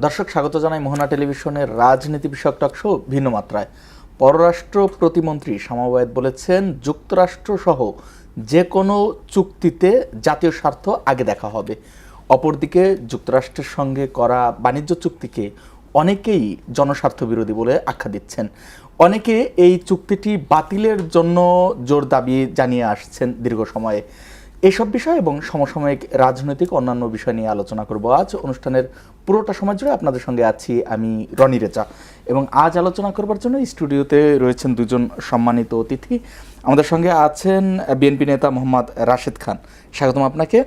দর্শক স্বাগত জানাই মোহনা টেলিভিশনের রাজনীতি বিষয়ক টক শো ভিন্ন মাত্রায়। পররাষ্ট্র প্রতিমন্ত্রী শামা ওবায়েদ বলেছেন, যুক্তরাষ্ট্র সহ যে কোনো চুক্তিতে জাতীয় স্বার্থ আগে দেখা হবে। অপরদিকে যুক্তরাষ্ট্রের সঙ্গে করা বাণিজ্য চুক্তিকে অনেকেই জনস্বার্থ বিরোধী বলে আখ্যা দিচ্ছেন। অনেকে এই চুক্তিটি বাতিলের জন্য জোর দাবি জানিয়ে আসছেন দীর্ঘ সময়ে। এসব বিষয় এবং সমসাময়িক রাজনৈতিক অন্যান্য বিষয় নিয়ে আলোচনা করব আজ। অনুষ্ঠানের পুরোটা সময় জুড়ে আপনাদের সঙ্গে আছি আমি রনি রেজা, এবং আজ আলোচনা করবার জন্য স্টুডিওতে রয়েছেন দুজন সম্মানিত অতিথি। আমাদের সঙ্গে আছেন বিএনপি নেতা মোহাম্মদ রাশেদ খান, স্বাগতম আপনাকে।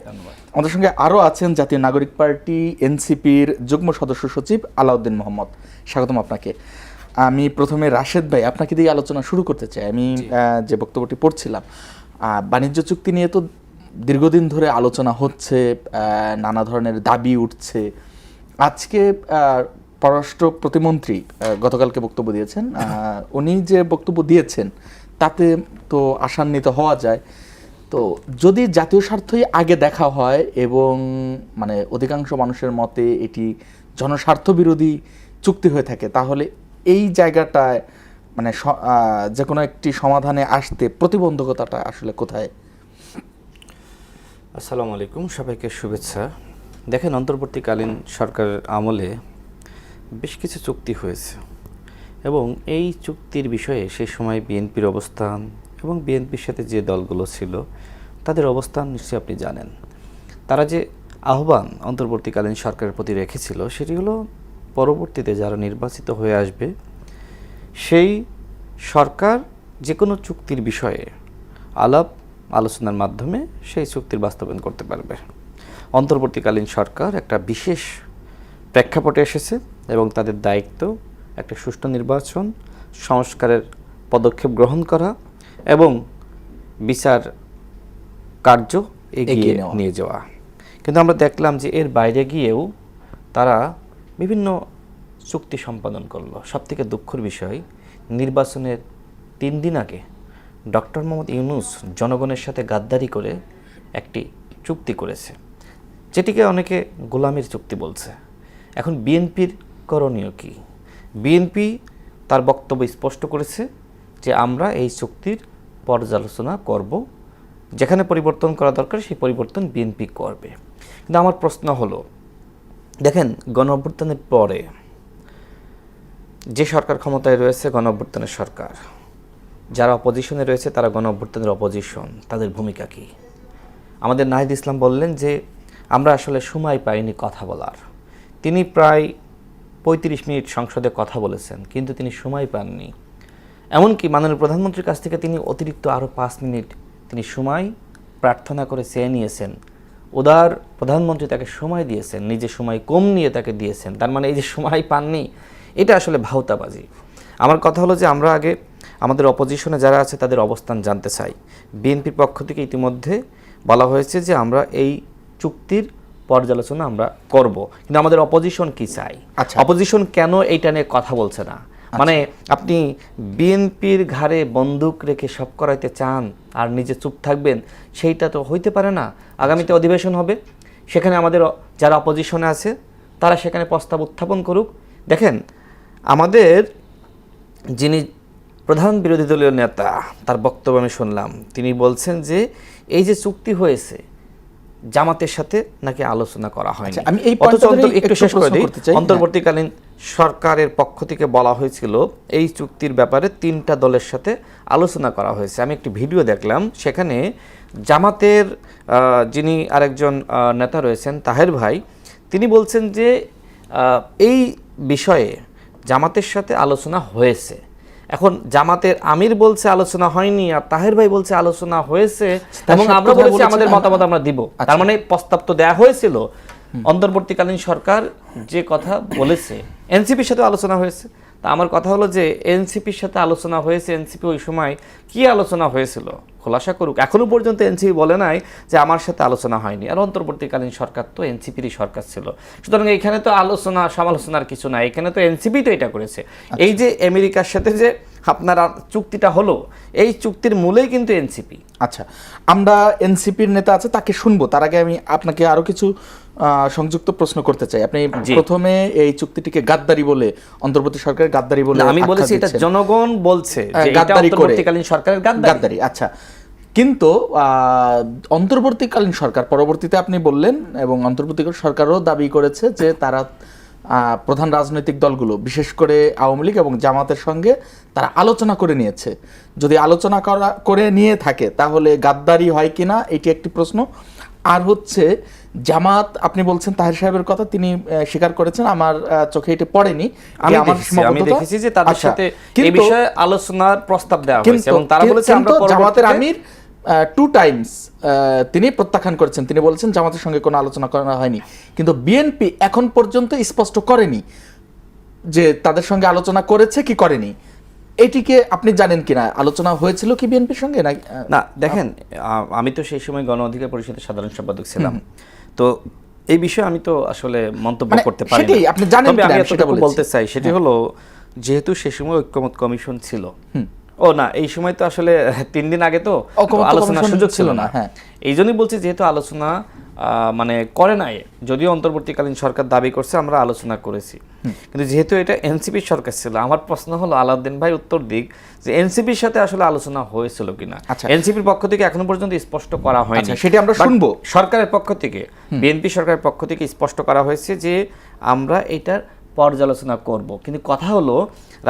আমাদের সঙ্গে আরও আছেন জাতীয় নাগরিক পার্টি এনসিপির যুগ্ম সদস্য সচিব আলাউদ্দিন মোহাম্মদ, স্বাগতম আপনাকে। আমি প্রথমে রাশেদ ভাই আপনাকে দিয়ে আলোচনা শুরু করতে চাই। আমি যে বক্তব্যটি পড়ছিলাম, বাণিজ্য চুক্তি নিয়ে তো দীর্ঘদিন ধরে আলোচনা হচ্ছে, নানা ধরনের দাবি উঠছে। আজকে পররাষ্ট্র প্রতিমন্ত্রী গতকালকে বক্তব্য দিয়েছেন, উনি যে বক্তব্য দিয়েছেন তাতে তো আশান্বিত হওয়া যায়। তো যদি জাতীয় স্বার্থই আগে দেখা হয় এবং মানে অধিকাংশ মানুষের মতে এটি জনস্বার্থ বিরোধী চুক্তি হয়ে থাকে, তাহলে এই জায়গাটায় মানে যে কোনো একটি সমাধানে আসতে প্রতিবন্ধকতাটা আসলে কোথায়? আসসালামু আলাইকুম, সবাইকে শুভেচ্ছা। দেখেন, অন্তর্বর্তীকালীন সরকারের আমলে বেশ কিছু চুক্তি হয়েছে এবং এই চুক্তির বিষয়ে সেই সময় বিএনপির অবস্থান এবং বিএনপির সাথে যে দলগুলো ছিল তাদের অবস্থান নিশ্চয়ই আপনি জানেন। তারা যে আহ্বান অন্তর্বর্তীকালীন সরকারের প্রতি রেখেছিল সেটি হলো পরবর্তীতে যারা নির্বাচিত হয়ে আসবে সেই সরকার যে কোনো চুক্তির বিষয়ে আলোচনার মাধ্যমে সেই চুক্তির বাস্তবায়ন করতে পারবে। অন্তর্বর্তীকালীন সরকার একটা বিশেষ প্রেক্ষাপটে এসেছে এবং তাদের দায়িত্ব একটা সুষ্ঠু নির্বাচন, সংস্কারের পদক্ষেপ গ্রহণ করা এবং বিচার কার্য এগিয়ে নিয়ে যাওয়া। কিন্তু আমরা দেখলাম যে এর বাইরে গিয়েও তারা বিভিন্ন চুক্তি সম্পাদন করলো। সবথেকে দুঃখের বিষয়, নির্বাচনের 3 দিন আগে ডক্টর মোহাম্মদ ইউনূস জনগণের সাথে গাদ্দারি করে একটি চুক্তি করেছে, যেটিকে অনেকে গোলামির চুক্তি বলছে। এখন বিএনপির করণীয় কি? বিএনপি তার বক্তব্য স্পষ্ট করেছে যে আমরা এই চুক্তির পর্যালোচনা করব, যেখানে পরিবর্তন করা দরকার সেই পরিবর্তন বিএনপি করবে। কিন্তু আমার প্রশ্ন হলো, দেখেন, গণঅভ্যুত্থানের পরে যে সরকার ক্ষমতায় রয়েছে গণঅভ্যুত্থানের সরকার, যারা অপোজিশনে রয়েছে তারা গণঅভ্যুত্থানের অপোজিশন, তাদের ভূমিকা কি? আমাদের নাহিদ ইসলাম বললেন যে আমরা আসলে সময় পাইনি কথা বলার। তিনি প্রায় 35 মিনিট সংসদে কথা বলেছেন, কিন্তু তিনি সময় পাননি। এমনকি মাননীয় প্রধানমন্ত্রীর কাছ থেকে তিনি অতিরিক্ত আরও 5 মিনিট তিনি সময় প্রার্থনা করে চেয়ে নিয়েছেন। উদার প্রধানমন্ত্রী তাকে সময় দিয়েছেন, নিজে সময় কম নিয়ে তাকে দিয়েছেন। তার মানে এই যে সময় পাননি, এটা আসলে ভাওতাবাজি। আমার কথা হলো যে আমরা আগে আমাদের অপোজিশনে যারা আছে তাদের অবস্থান জানতে চাই। বিএনপির পক্ষ থেকে ইতিমধ্যে বলা হয়েছে যে আমরা এই চুক্তির পর্যালোচনা আমরা করব, কিন্তু আমাদের অপোজিশন কি চাই? অপোজিশন কেন এইটা নিয়ে কথা বলছে না? মানে আপনি বিএনপির ঘাড়ে বন্দুক রেখে সব করাইতে চান আর নিজে চুপ থাকবেন, সেইটা তো হইতে পারে না। আগামীতে অধিবেশন হবে, সেখানে আমাদের যারা অপোজিশনে আছে তারা সেখানে প্রস্তাব উত্থাপন করুক। দেখেন, আমাদের যিনি প্রধান বিরোধী দলীয় নেতা, তার বক্তব্য আমি শুনলাম, তিনি বলছেন যে এই যে চুক্তি হয়েছে জামাতের সাথে নাকি আলোচনা করা হয়নি। আমি এই একটু শেষ করে দিই। অন্তর্বর্তীকালীন সরকারের পক্ষ থেকে বলা হয়েছিল এই চুক্তির ব্যাপারে 3টা দলের সাথে আলোচনা করা হয়েছে। আমি একটি ভিডিও দেখলাম, সেখানে জামাতের যিনি আরেকজন নেতা রয়েছেন তাহের ভাই, তিনি বলছেন যে এই বিষয়ে জামাতের সাথে আলোচনা হয়েছে। এখন জামাতের আমির বলছে আলোচনা হয়নি, আর তাহের ভাই বলছে আলোচনা হয়েছে, এবং আমরা বলেছি আমাদের মতামত আমরা দিব। তার মানে প্রস্তাব তো দেয়া হয়েছিল। অন্তর্বর্তীকালীন সরকার যে কথা বলেছে, এনসিপির সাথে আলোচনা হয়েছে। তা আমার কথা হলো যে এনসিপির সাথে আলোচনা হয়েছে, এনসিপি ওই সময় কি আলোচনা হয়েছিল খোলাসা করুক। এখনো পর্যন্ত এনসিপি বলে নাই যে আমার সাথে আলোচনা হয়নি, আর অন্তর্বর্তীকালীন সরকার তো এনসিপিরই সরকার ছিল। সুতরাং এখানে তো আলোচনা সমালোচনার কিছু নাই, এখানে তো এনসিপি তো এটা করেছে। এই যে আমেরিকার সাথে যে আপনার চুক্তিটা হলো, এই চুক্তির মূলেই কিন্তু এনসিপি। আচ্ছা, আমরা এনসিপির নেতা আছে তাকে শুনবো, তার আগে আমি আপনাকে আরো কিছু সংযুক্ত প্রশ্ন করতে চাই। আপনি প্রথমে এই চুক্তিটিকে গাদ্দারি বলে, অন্তর্বর্তী সরকারের গাদ্দারি বলে, আমি বলেছি এটা জনগণ বলছে যে এটা অন্তর্বর্তীকালীন সরকারের গাদ্দারি। আচ্ছা, কিন্তু অন্তর্বর্তীকালীন সরকার পরবর্তীতে আপনি বললেন, এবং অন্তর্বর্তীকালীন সরকারও দাবি করেছে যে তারা প্রধান রাজনৈতিক দলগুলো বিশেষ করে আওয়ামী লীগ এবং জামাতের সঙ্গে তারা আলোচনা করে নিয়েছে। যদি আলোচনা করে নিয়ে থাকে তাহলে গাদ্দারি হয় কিনা এটি একটি প্রশ্ন। আর হচ্ছে জামাত, আপনি বলছেন তাহের সাহেবের কথা, তিনি স্বীকার করেছেন, আমার চোখে এটা পড়েনি। আমি দেখেছি যে তাদের সাথে এই বিষয়ে আলোচনার প্রস্তাব দেওয়া হয়েছে এবং তারা বলেছে আমরা জামাতের আমির 2 টাইমস তিনি প্রত্যাখ্যান করেছেন, তিনি বলেছেন জামাতের সঙ্গে কোনো আলোচনা করা হয়নি। কিন্তু বিএনপি এখন পর্যন্ত স্পষ্ট করেনি যে তাদের সঙ্গে আলোচনা করেছে কি করেনি। এটিকে আপনি জানেন কিনা, আলোচনা হয়েছিল কি বিএনপির সঙ্গে? না, দেখেন, আমি তো সেই সময় গণ অধিকার পরিষদের সাধারণ সম্পাদক ছিলাম, তো এই বিষয়ে আমি তো আসলে মন্তব্য করতে পারি না। আপনি জানেন কিনা আমি সেটা বলতে চাই, সেটি হলো যেহেতু সে সময় ঐক্যমত কমিশন ছিল, না এই সময় তো আসলে 3 দিন আগে তো আলোচনার সুযোগ ছিল না। এই জন্যই বলছি যেহেতু আলোচনা মানে করে নাই, যদিও অন্তর্বর্তীকালীন সরকার দাবি করছে আমরা আলোচনা করেছি, কিন্তু যেহেতু এটা এনসিপির সরকার ছিল, আমার প্রশ্ন হলো আলাউদ্দিন ভাই উত্তর দিক যে এনসিপির সাথে আসলে আলোচনা হয়েছিল কিনা। এনসিপির পক্ষ থেকে এখনো পর্যন্ত স্পষ্ট করা হয়নি, সেটা আমরা শুনবো। সরকারের পক্ষ থেকে, বিএনপি সরকারের পক্ষ থেকে স্পষ্ট করা হয়েছে যে আমরা এটার পর্যালোচনা করব, কিন্তু কথা হলো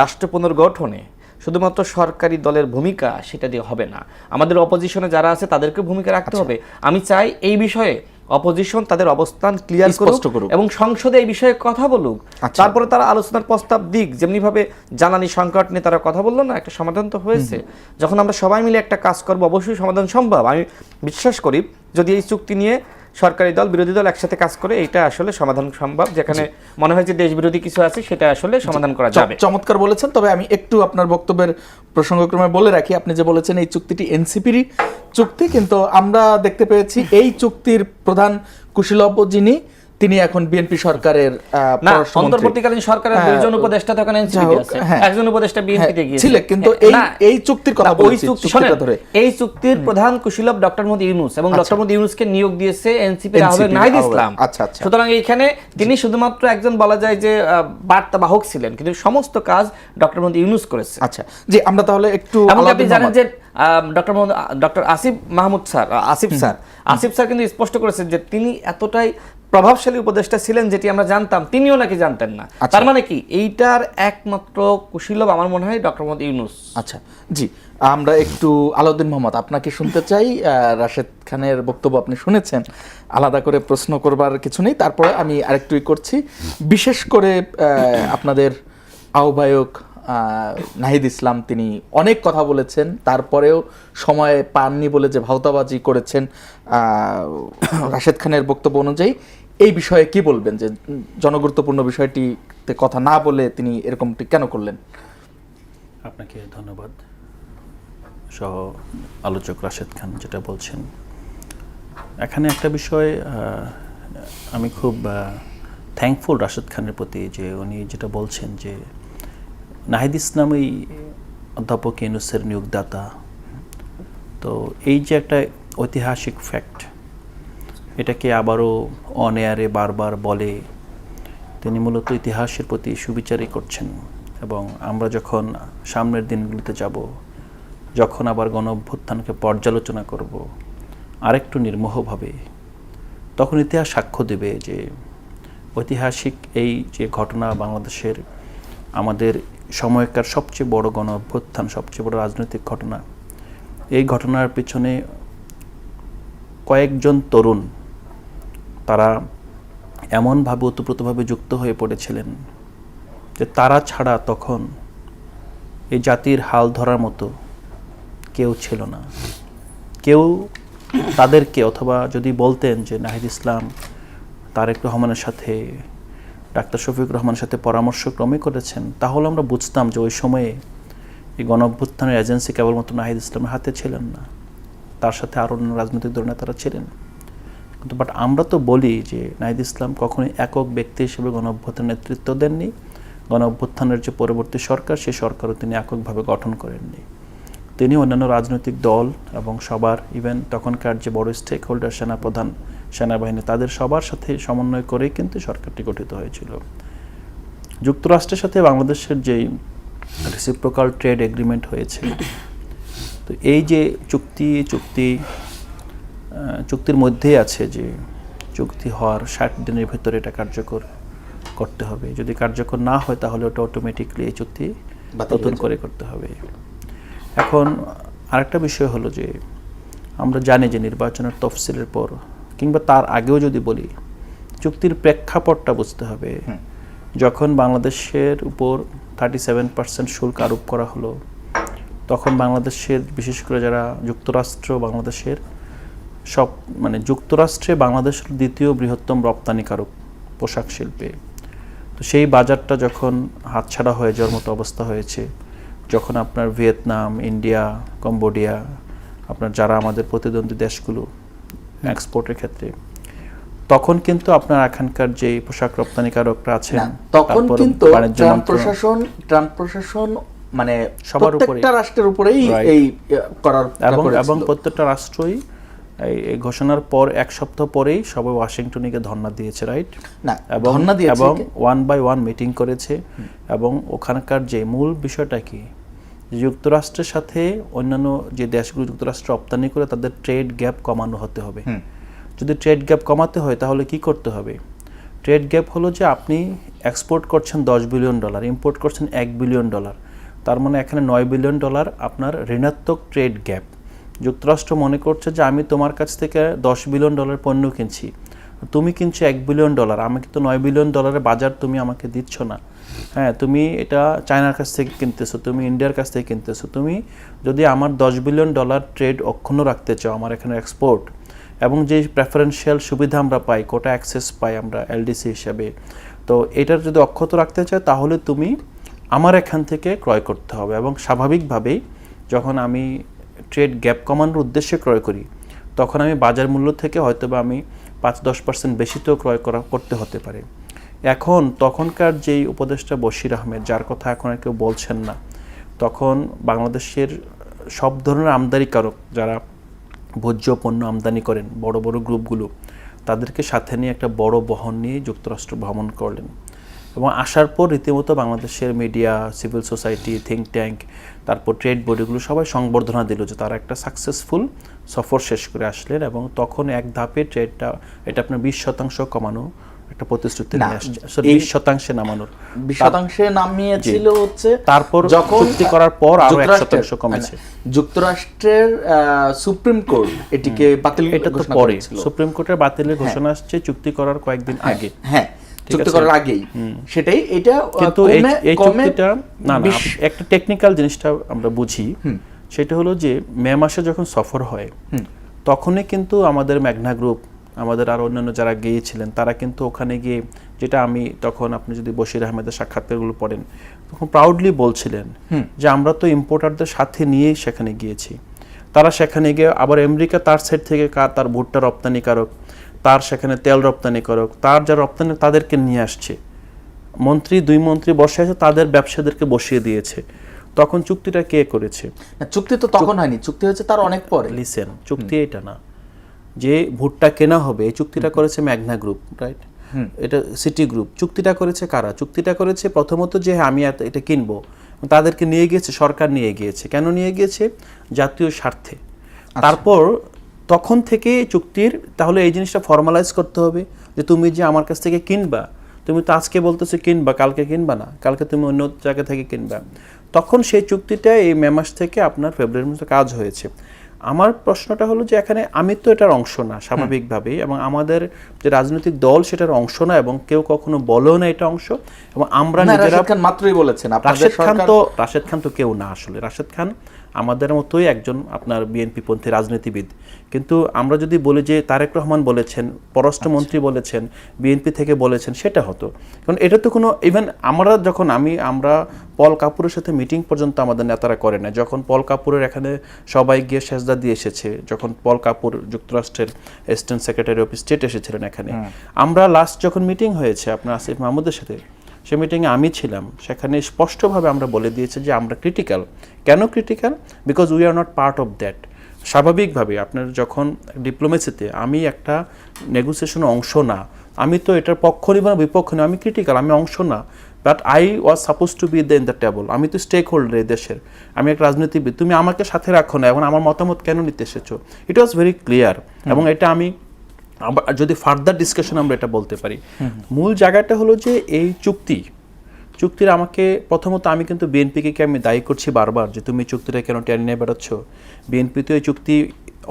রাষ্ট্র পুনর্গঠনে শুধুমাত্র সরকারি দলের ভূমিকা সেটা দিয়ে হবে না, আমাদের অপোজিশনে যারা আছে তাদেরকে ভূমিকা রাখতে হবে। আমি চাই এই বিষয়ে অপোজিশন তাদের অবস্থান ক্লিয়ার করুক এবং সংসদে এই বিষয়ে কথা বলুক, তারপরে তারা আলোচনার প্রস্তাব দিক। যেমনি ভাবে জ্বালানি সংকট নিয়ে তারা কথা বললো না, একটা সমাধান তো হয়েছে। যখন আমরা সবাই মিলে একটা কাজ করব অবশ্যই সমাধান সম্ভব। আমি বিশ্বাস করি যদি এই চুক্তি নিয়ে সরকারি দল বিরোধী দল একসাথে কাজ করে এটা আসলে সমাধান সম্ভব। যেখানে মনে হয় যে দেশ বিরোধী কিছু আছে সেটা আসলে সমাধান করা যাবে। চমৎকার বলেছেন। তবে আমি একটু আপনার বক্তব্যের প্রসঙ্গক্রমে বলে রাখি, আপনি যে বলেছেন এই চুক্তিটি এনসিপিরই চুক্তি, কিন্তু আমরা দেখতে পেয়েছি এই চুক্তির প্রধান কুশীলব্য যিনি, তিনি এখন বিএনপি সরকারের অন্তর্বর্তীকালীন সরকারের দুইজন উপদেষ্টা তখন এনসিপি আছে, একজন উপদেষ্টা বিএনপিতে গিয়েছিলেন, কিন্তু এই চুক্তির কথা বলছি। এই চুক্তির প্রধান কুশীলব ডক্টর মোহাম্মদ ইউনূস, এবং ডক্টর মোহাম্মদ ইউনূসকে নিয়োগ দিয়েছে এনসিপির আহ্বায়ক নাহিদ ইসলাম। সুতরাং এইখানে তিনি শুধুমাত্র একজন বলা যায় যে বার্তাবাহক ছিলেন, কিন্তু সমস্ত কাজ ডক্টর মোহাম্মদ ইউনূস করেছে। আচ্ছা, জি, আমরা তাহলে একটু আপনি জানেন যে ডক্টর আসিফ স্যার কিন্তু স্পষ্ট করেছেন যে তিনি এতটাই প্রভাবশালী উপদেষ্টা ছিলেন যেটি আমরা জানতাম, তিনিও নাকি জানতেন না। তার মানে কি এইটার একমাত্র কুশীলব আমার মনে হয় ডক্টর মোহাম্মদ ইউনূস। আচ্ছা, জি, আমরা একটু আলাউদ্দিন মোহাম্মদ আপনাকে শুনতে চাই। রাশেদ খানের বক্তব্য আপনি শুনেছেন, আলাদা করে প্রশ্ন করবার কিছু নেই। তারপরে আমি আরেকটু করছি, বিশেষ করে আপনাদের আহ্বায়ক নাহিদ ইসলাম তিনি অনেক কথা বলেছেন, তারপরেও সময় পাননি বলে যে ভাওতাবাজি করেছেন, রাশেদ খানের বক্তব্য অনুযায়ী এই বিষয়ে কি বলবেন, যে জনগুরুত্বপূর্ণ বিষয়টিতে কথা না বলে তিনি এরকমটি কেন করলেন? আপনাকে ধন্যবাদ। সহ আলোচক রাশেদ খান যেটা বলছেন, এখানে একটা বিষয় আমি খুব থ্যাঙ্কফুল রাশেদ খানের প্রতি, যে উনি যেটা বলছেন যে নাহিদ ইসলাম এই অধ্যাপক ইউনূসের নিয়োগদাতা। তো এই যে একটা ঐতিহাসিক ফ্যাক্ট, এটাকে আবারও অন এয়ারে বারবার বলে তিনি মূলত ইতিহাসের প্রতি সুবিচারই করছেন। এবং আমরা যখন সামনের দিনগুলিতে যাব, যখন আবার গণ অভ্যুত্থানকে পর্যালোচনা করব আরেকটু নির্মোহভাবে, তখন ইতিহাস সাক্ষ্য দেবে যে ঐতিহাসিক এই যে ঘটনা, বাংলাদেশের আমাদের সময়কার সবচেয়ে বড় গণ অভ্যুত্থান, সবচেয়ে বড় রাজনৈতিক ঘটনা, এই ঘটনার পিছনে কয়েকজন তরুণ তারা এমনভাবে ওতপ্রোতভাবে যুক্ত হয়ে পড়েছিলেন যে তারা ছাড়া তখন এই জাতির হাল ধরার মতো কেউ ছিল না। কেউ তাদেরকে, অথবা যদি বলতেন যে নাহিদ ইসলাম তারেক রহমানের সাথে, ডাক্তার শফিকুর রহমানের সাথে পরামর্শ ক্রমে করেছেন, তাহলে আমরা বুঝতাম যে ওই সময়ে এই গণ অভ্যুত্থানের এজেন্সি কেবলমাত্র নাহিদ ইসলামের হাতে ছিলেন না, তার সাথে আরও অন্য রাজনৈতিক দল নেতারা ছিলেন। কিন্তু আমরা তো বলি যে নাহিদ ইসলাম কখনোই একক ব্যক্তি হিসেবে গণ অভ্যুত্থানের নেতৃত্ব দেননি, গণ অভ্যুত্থানের যে পরবর্তী সরকার, সেই সরকারও তিনি এককভাবে গঠন করেননি। তিনি অন্যান্য রাজনৈতিক দল এবং সবার, ইভেন তখনকার যে বড় স্টেক হোল্ডার সেনাপ্রধান, সেনাবাহিনী, তাদের সবার সাথে সমন্বয় করেই কিন্তু সরকারটি গঠিত হয়েছিল। যুক্তরাষ্ট্রের সাথে বাংলাদেশের যেই রেসিপ্রোকাল ট্রেড এগ্রিমেন্ট হয়েছে, তো এই যে চুক্তির মধ্যেই আছে যে চুক্তি হওয়ার 60 দিনের ভেতরে এটা কার্যকর করতে হবে। যদি কার্যকর না হয় তাহলে ওটা অটোমেটিকলি এই চুক্তি নতুন করে করতে হবে। এখন আরেকটা বিষয় হলো যে আমরা জানি যে নির্বাচনের তফসিলের পর কিংবা তার আগেও যদি বলি, চুক্তির প্রেক্ষাপটটা বুঝতে হবে। যখন বাংলাদেশের উপর 37% শুল্ক আরোপ করা হলো, তখন বাংলাদেশের বিশেষ করে যারা যুক্তরাষ্ট্র বাংলাদেশের যুক্তরাষ্ট্রে বাংলাদেশের দ্বিতীয় বৃহত্তম রপ্তানিকারক পোশাক শিল্পে, তো সেই বাজারটা যখন হাতছাড়া হয়ে যাওয়ার মতো অবস্থা হয়েছে, যখন আপনার ভিয়েতনাম, ইন্ডিয়া, কম্বোডিয়া, আপনার যারা আমাদের প্রতিদ্বন্দ্বী দেশগুলো এক্সপোর্টের ক্ষেত্রে, তখন কিন্তু আপনার এখানকার যে পোশাক রপ্তানিকারকরা আছেন, তখন কিন্তু ট্রাম্প প্রশাসন মানে সবার উপরে, প্রত্যেকটা রাষ্ট্রের উপরেই এই করার এবং প্রত্যেকটা রাষ্ট্রই এই ঘোষণার পর 1 সপ্তাহ পরেই সবাই ওয়াশিংটনে গিয়ে ধর্ণা দিয়েছে, রাইট? না, এবং 1 by 1 মিটিং করেছে। এবং ওখানকার যে মূল বিষয়টা কি, যুক্তরাষ্ট্রের সাথে অন্যান্য যে দেশগুলো যুক্তরাষ্ট্র রপ্তানি করে তাদের ট্রেড গ্যাপ কমানো হতে হবে। যদি ট্রেড গ্যাপ কমাতে হয় তাহলে কি করতে হবে? ট্রেড গ্যাপ হলো যে আপনি এক্সপোর্ট করছেন $10 বিলিয়ন, ইম্পোর্ট করছেন $1 বিলিয়ন, তার মানে এখানে $9 বিলিয়ন আপনার ঋণাত্মক ট্রেড গ্যাপ। যুক্তরাষ্ট্র মনে করছে যে আমি তোমার কাছ থেকে $10 বিলিয়ন পণ্য কিনছি, তুমি কিনছো $1 বিলিয়ন, আমাকে তো $9 বিলিয়ন বাজার তুমি আমাকে দিচ্ছ না। হ্যাঁ, তুমি এটা চায়নার কাছ থেকে কিনতেছো, তুমি ইন্ডিয়ার কাছ থেকে কিনতেছো। তুমি যদি আমার $10 বিলিয়ন ট্রেড অক্ষুণ্ণ রাখতে চাও, আমার এখানে এক্সপোর্ট এবং যে প্রেফারেন্সিয়াল সুবিধা আমরা পাই, কোটা অ্যাক্সেস পাই আমরা এলডিসি হিসাবে, তো এটার যদি অক্ষত রাখতে চাও তাহলে তুমি আমার এখান থেকে ক্রয় করতে হবে। এবং স্বাভাবিকভাবেই যখন আমি ট্রেড গ্যাপ কমানোর উদ্দেশ্যে ক্রয় করি, তখন আমি বাজার মূল্য থেকে হয়তো বা আমি 5-10% বেশিতেও ক্রয় করতে হতে পারে। তখনকার যেই উপদেষ্টা বশির আহমেদ, যার কথা এখন আর কেউ বলছেন না, তখন বাংলাদেশের সব ধরনের আমদানিকারক যারা ভোজ্য পণ্য আমদানি করেন, বড় বড় গ্রুপগুলো, তাদেরকে সাথে নিয়ে একটা বড় বহন নিয়ে যুক্তরাষ্ট্র ভ্রমণ করলেন। এবং আসার পর রীতিমতো বাংলাদেশের media, civil society, think tank, তারপর ট্রেড বডিগুলো সবাই সংবর্ধনা দিল যে তারা একটা সাকসেসফুল সফর শেষ করে আসলেন। এবং তখন এক ধাপে ট্রেডটা এটা আপনার 20% কমানো একটা প্রতিশ্রুতি নিয়ে আসছে, 20% নামানোর, 20% নামিয়েছিল হচ্ছে তারপর চুক্তি করার পর আরো 1% কমেছে। যুক্তরাষ্ট্রের সুপ্রিম কোর্ট এটিকে বাতিল, এটা তো পরে সুপ্রিম কোর্টের বাতিলের ঘোষণা আসছে চুক্তি করার কয়েকদিন আগে। হ্যাঁ, চুক্তি করার আগেই সেটাই। এটা কিন্তু এই চুক্তিটা না, একটা টেকনিক্যাল জিনিসটা আমরা বুঝি, সেটা হলো যে মে মাসে যখন সফর হয় তখনই কিন্তু আমাদের মেঘনা গ্রুপ, আমাদের আরো অন্যান্য যারা গিয়েছিলেন, তারা কিন্তু ওখানে গিয়ে, যেটা আমি তখন, আপনি যদি বশির আহমেদের সাক্ষাৎকারগুলো পড়েন, তখন প্রাউডলি বলছিলেন যে আমরা তো ইম্পোর্টারদের সাথে নিয়েই সেখানে গিয়েছি। তারা সেখানে গিয়ে আবার আমেরিকা তার সাইড থেকে তার ভুট্টা রপ্তানিকারক, তার সেখানে তেল রপ্তানিকারক, তার যারা রপ্তানি তাদেরকে নিয়ে আসছে, দুই মন্ত্রী বসে আছে, তাদের ব্যবসাদেরকে বসিয়ে দিয়েছে। তখন চুক্তিটা কে করেছে? চুক্তি তো তখন হয়নি, চুক্তি হয়েছে তার অনেক পরে। লিসেন, চুক্তি এটা না যে ভুট্টা কেনা হবে, এই চুক্তিটা করেছে মেঘনা গ্রুপ, রাইট? এটা সিটি গ্রুপ। চুক্তিটা করেছে কারা? চুক্তিটা করেছে প্রথমত যে আমি এটা কিনবো, তাদেরকে নিয়ে গিয়েছে, সরকার নিয়ে গিয়েছে। কেন নিয়ে গিয়েছে? জাতীয় স্বার্থে। তারপর তখন থেকে চুক্তির, তাহলে এই জিনিসটা ফর্মালাইজ করতে হবে যে তুমি যে আমার কাছ থেকে কিনবা, তুমি তো আজকে বলতেছো কিনবা, কালকে কিনবা না, কালকে তুমি অন্য জায়গা থেকে কিনবা। তখন সেই চুক্তিটা এই মে মাস থেকে আপনার ফেব্রুয়ারির মধ্যে কাজ হয়েছে। আমার প্রশ্নটা হলো যে এখানে আমি তো এটার অংশ না স্বাভাবিকভাবেই, এবং আমাদের যে রাজনৈতিক দল সেটার অংশ না, এবং কেউ কখনো বলেও না এটা অংশ। এবং আমরা নিজেরা মাত্রই বলেছেন, রাশেদ খান তো কেউ না আসলে। রাশেদ খান আমাদের মতোই একজন আপনার বিএনপি পন্থী রাজনীতিবিদ। কিন্তু আমরা যদি বলি যে তারেক রহমান বলেছেন, পররাষ্ট্রমন্ত্রী বলেছেন, বিএনপি থেকে বলেছেন, সেটা হতো। কারণ এটা তো কোনো, ইভেন আমরা যখন আমরা পল কাপুরের সাথে মিটিং পর্যন্ত আমাদের নেতারা করে না। যখন পল কাপুরের এখানে সবাই গিয়ে সেজদা দিয়ে এসেছে, যখন পল কাপুর যুক্তরাষ্ট্রের অ্যাসিস্ট্যান্ট সেক্রেটারি অফ স্টেট এসেছিলেন এখানে, আমরা লাস্ট যখন মিটিং হয়েছে আপনার আসিফ মাহমুদের সাথে, সে মিটিংয়ে আমি ছিলাম, সেখানে স্পষ্টভাবে আমরা বলে দিয়েছি যে আমরা ক্রিটিক্যাল। কেন critical? Because we are not part of that. স্বাভাবিকভাবে আপনার যখন ডিপ্লোমেসিতে আমি একটা নেগোসিয়েশনের অংশ না, আমি তো এটার পক্ষ নিব না বিপক্ষ নিব, আমি ক্রিটিক্যাল, আমি অংশ না, but I was suppose two be in the table. আমি তো স্টেক হোল্ডার এই দেশের, আমি একটা রাজনীতিবিদ, তুমি আমাকে সাথে রাখো না, এখন আমার মতামত কেন নিতে এসেছো? ইট ওয়াজ ভেরি ক্লিয়ার। এবং এটা আমি আবার যদি ফার্দার ডিসকাশন আমরা এটা বলতে পারি, মূল জায়গাটা হলো যে এই চুক্তির আমাকে প্রথমত আমি কিন্তু বিএনপিকে আমি দায়ী করছি বারবার যে তুমি চুক্তিটা কেন টেনে নিয়ে বেড়াচ্ছ। বিএনপি তো এই চুক্তি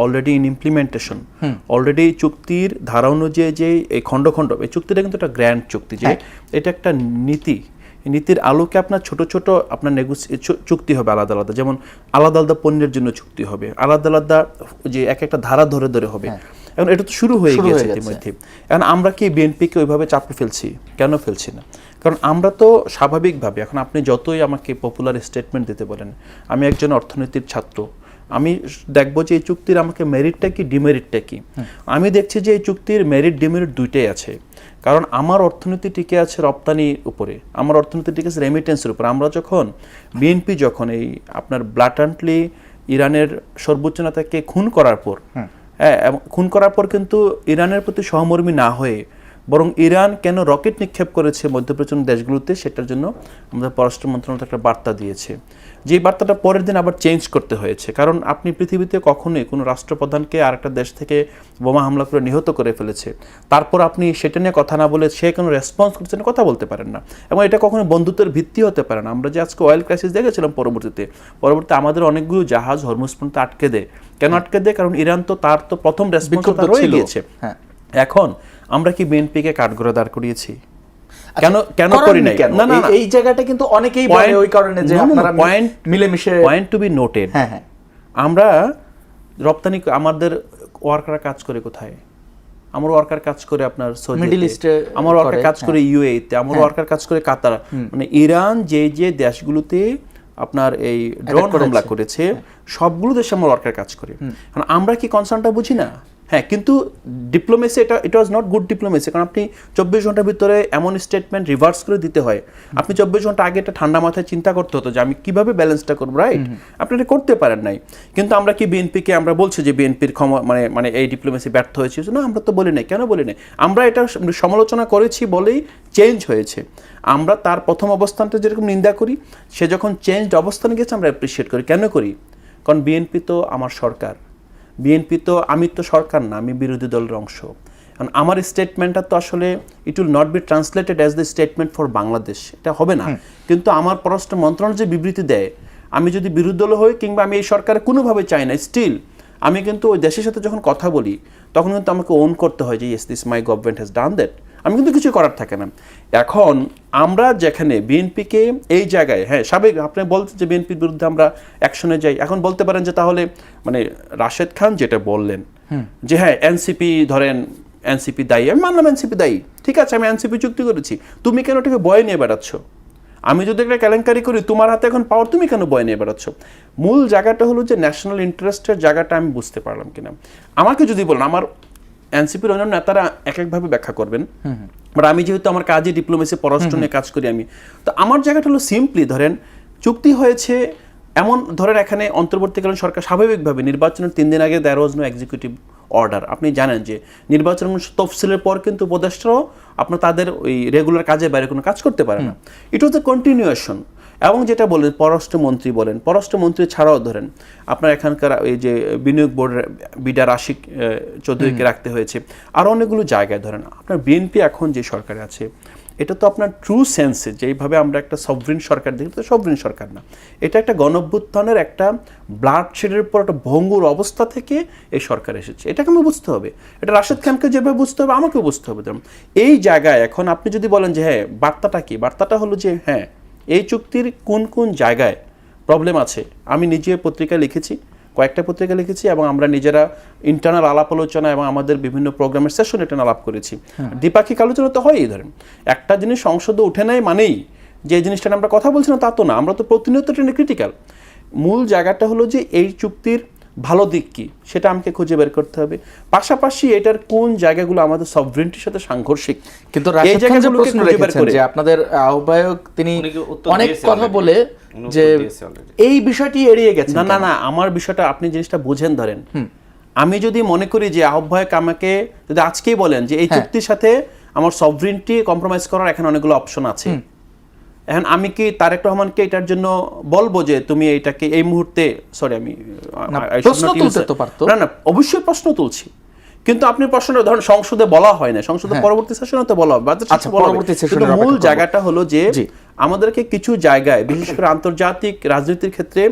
অলরেডি ইন ইমপ্লিমেন্টেশন, অলরেডি এই চুক্তির ধারা অনুযায়ী যে এই খণ্ড এই চুক্তিটা কিন্তু একটা গ্র্যান্ড চুক্তি, যে এটা একটা নীতির আলোকে আপনার ছোট ছোট আপনার চুক্তি হবে আলাদা আলাদা, যেমন আলাদা আলাদা পণ্যের জন্য চুক্তি হবে, আলাদা আলাদা যে এক একটা ধারা ধরে ধরে হবে। এখন এটা তো শুরু হয়ে গেছে ইতিমধ্যে। এখন আমরা কি বিএনপিকে ওইভাবে চাপে ফেলছি? কেন ফেলছি না? কারণ আমরা তো স্বাভাবিকভাবে, এখন আপনি যতই আমাকে পপুলার স্টেটমেন্ট দিতে বলেন, আমি একজন অর্থনীতির ছাত্র, আমি দেখবো যে এই চুক্তির আমাকে মেরিটটা কি ডিমেরিটটা কি। আমি দেখছি যে এই চুক্তির মেরিট ডিমেরিট দুইটাই আছে। কারণ আমার অর্থনীতি টিকে আছে রপ্তানির উপরে, আমার অর্থনীতি টিকে আছে রেমিটেন্সের উপরে। আমরা যখন বিএনপি যখন এই আপনার ব্লাটান্টলি ইরানের সর্বোচ্চ নেতাকে খুন করার পর, খুন করার পর কিন্তু ইরানের প্রতি সহমর্মী না হয়ে বরং ইরান কেন রকেট নিক্ষেপ করেছে মধ্যপ্রাচ্য দেশগুলোতে, সেটার জন্য আমাদের পররাষ্ট্র মন্ত্রণালয় একটা বার্তা দিয়েছে। যে বার্তাটা পরের দিন আবার চেঞ্জ করতে হয়েছে, কারণ আপনি পৃথিবীতে কখনোই কোনো রাষ্ট্রপ্রধানকে আরেকটা দেশ থেকে বোমা হামলা করে নিহত করে ফেলেছে, তারপর আপনি সেটা নিয়ে কথা না বলে সে কোনো রেসপন্স করছে না, কথা বলতে পারেন না, এবং এটা কখনো বন্ধুত্বের ভিত্তি হতে পারে না। আমরা যে আজকে অয়েল ক্রাইসিস দেখেছিলাম পরবর্তীতে আমাদের অনেকগুলো জাহাজ হরমুজ পর্যন্ত আটকে দেয়। কেন আটকে দেয়? কারণ ইরান তো তার তো প্রথম রেসপন্স রয়ে গিয়েছে। এখন আমরা কি বিএনপিকে কাঠগড়ায় দাঁড় করিয়েছি? কেন করি নাই? না না, এই জায়গাটা কিন্তু অনেকেই বলে ওই কারণে যে আপনারা মিলেমিশে, পয়েন্ট টু বি নোটেড, আমরা রপ্তানি, আমাদের ওয়ার্কাররা কাজ করে কোথায়? আমার ওয়ার্কার কাজ করে আপনার মিডল ইস্টে, আমার ওয়ার্কার কাজ করে ইউএইতে, আমার ওয়ার্কার কাজ করে কাতার। মানে ইরান যে যে দেশগুলোতে আপনার এই ড্রোন হামলা করেছে সবগুলো দেশে আমার ওয়ার্কার কাজ করে। কারণ আমরা কি কনসার্নটা বুঝি না? হ্যাঁ, কিন্তু diplomacy it was not good diplomacy. কারণ আপনি 24 ঘন্টার ভিতরে এমন স্টেটমেন্ট রিভার্স করে দিতে হয়। আপনি 24 ঘন্টা আগে একটা ঠান্ডা মাথায় চিন্তা করতে হতো যে আমি কিভাবে ব্যালেন্সটা করবো, রাইট? আপনি এটা করতে পারেন নাই। কিন্তু আমরা কি বিএনপিকে আমরা বলছি যে বিএনপির মানে এই ডিপ্লোমেসি ব্যর্থ হয়েছে? না, আমরা তো বলি নাই। কেন বলি নাই? আমরা এটা সমালোচনা করেছি বলেই চেঞ্জ হয়েছে। আমরা তার প্রথম অবস্থানটা যেরকম নিন্দা করি, সে যখন চেঞ্জড অবস্থানে গেছে আমরা অ্যাপ্রিসিয়েট করি। কেন করি? কারণ বিএনপি তো আমার সরকার, বিএনপি তো, আমি তো সরকার না, আমি বিরোধী দলের অংশ। কারণ আমার স্টেটমেন্টটা তো আসলে it will not be translated as the statement for Bangladesh, এটা হবে না। কিন্তু আমার পররাষ্ট্র মন্ত্রণালয় যে বিবৃতি দেয়, আমি যদি বিরোধী দল হই কিংবা আমি এই সরকারে কোনোভাবে চাই না, স্টিল আমি কিন্তু ওই দেশের সাথে যখন কথা বলি তখন কিন্তু আমাকে ওন করতে হয় যে yes, this my government has done that. আমি কিন্তু কিছু করার থাকে না। এখন আমরা যেখানে বিএনপিকে এই জায়গায়, হ্যাঁ স্বাভাবিক আপনি বলছেন যে বিএনপির বিরুদ্ধে আমরা অ্যাকশনে যাই, এখন বলতে পারেন যে তাহলে মানে রাশেদ খান যেটা বললেন যে হ্যাঁ এনসিপি, ধরেন এনসিপি দায়ী, আমি মানলাম এনসিপি দায়ী, ঠিক আছে, আমি এনসিপি চুক্তি করেছি, তুমি কেন ওটাকে বয়ে নিয়ে বেড়াচ্ছ? আমি যদি একটা কেলেঙ্কারি করি, তোমার হাতে এখন পাওয়ার, তুমি কেন বয়ে নিয়ে বেড়াচ্ছ? মূল জায়গাটা হলো যে ন্যাশনাল ইন্টারেস্টের জায়গাটা আমি বুঝতে পারলাম কিনা। আমাকে যদি বলেন, আমার এনসিপির অন্যান্য নেতারা এক একভাবে ব্যাখ্যা করবেন, বাট আমি যেহেতু আমার কাজে ডিপ্লোমেসি পররাষ্ট্র নিয়ে কাজ করি আমি, তো আমার জায়গাটা হলো সিম্পলি ধরেন চুক্তি হয়েছে এমন, ধরেন এখানে অন্তর্বর্তীকালীন সরকার স্বাভাবিকভাবে নির্বাচনের 3 দিন আগে দেয়ার ওয়াজ নো এক্সিকিউটিভ অর্ডার। আপনি জানেন যে নির্বাচন তফসিলের পর কিন্তু উপদেষ্টারাও আপনার তাদের ওই রেগুলার কাজে বাইরে কোনো কাজ করতে পারে না। ইট ওয়াজ এ কন্টিনিউয়েশন। এবং যেটা বলেন পররাষ্ট্রমন্ত্রী বলেন, পররাষ্ট্রমন্ত্রী ছাড়াও ধরেন আপনার এখানকার এই যে বিনিয়োগ বোর্ডের বিডার আশিক চৌধুরীকে রাখতে হয়েছে, আর অনেকগুলো জায়গায় ধরেন আপনার বিএনপি এখন যে সরকারে আছে, এটা তো আপনার ট্রু সেন্সে যেইভাবে আমরা একটা সভরিন সরকার দেখি, তো সভরিন সরকার না, এটা একটা গণঅভ্যুত্থানের একটা ব্লাডশেডের পর একটা ভঙ্গুর অবস্থা থেকে এই সরকার এসেছে। এটাকে আমি বুঝতে হবে, এটা রাশেদ খানকে যেভাবে বুঝতে হবে আমাকেও বুঝতে হবে। এই জায়গায় এখন আপনি যদি বলেন যে হ্যাঁ বার্তাটা কি, বার্তাটা হলো যে হ্যাঁ এই চুক্তির কোন কোন জায়গায় প্রবলেম আছে, আমি নিজে পত্রিকায় লিখেছি, কয়েকটা পত্রিকা লিখেছি, এবং আমরা নিজেরা ইন্টারনাল আলাপ আলোচনা এবং আমাদের বিভিন্ন প্রোগ্রামের সেশন এটা আলাপ করেছি। দ্বিপাক্ষিক আলোচনা তো হয়ই, ধরেন একটা জিনিস সংসদে উঠে নেয় মানেই যে জিনিসটা আমরা কথা বলছি না তা তো না, আমরা তো প্রতিনিয়ত ট্রেনে ক্রিটিক্যাল। মূল জায়গাটা হলো যে এই চুক্তির ভালো দিক কি সেটা আমাকে খুঁজে বের করতে হবে। পাশাপাশি এটার কোন জায়গাগুলো আমাদের সভরেন্টির সাথে সাংঘর্ষিক, কিন্তু এই রাশেদ খান যে জায়গাগুলোকে প্রশ্ন খুঁজে বের রেখেছেন করে যে আপনাদের আহ্বায়ক তিনি উনি কি উত্তর অনেক দিয়েছে কথা already? বলে উনি যে উত্তর দিয়েছে already। এই বিষয়টি এড়িয়ে গেছেন। না না কেন? না, আমার বিষয়টা আপনি জিনিসটা বুঝেন ধরেন। আমি যদি মনে করি যে আহ্বায়ক আমাকে যদি আজকেই বলেন যে এই চুক্তির সাথে আমার সভরেন্টি কম্প্রোমাইজ করার এখানে অনেকগুলো অপশন আছে, এখন আমি কি তারেক রহমানকে এটার জন্য বলবো যে তুমি এইটাকে এই মুহূর্তে, সরি আমি I should প্রশ্ন not use তুলতে it. তো পারতো। না না, অবশ্যই প্রশ্ন তুলছি, কিন্তু আপনি প্রশ্নটা ধরেন সংসদে বলা হয় না, সংসদে পরবর্তী সেশনে তো বলা হবে, বাজেট আচ্ছা, বলা হবে। পরবর্তী সেশনের কিন্তু মূল অপেক্ষা করব। জায়গাটা হলো যে জি। আমাদেরকে কিছু জায়গায় বিশেষ করে আন্তর্জাতিক রাজনীতির ক্ষেত্রে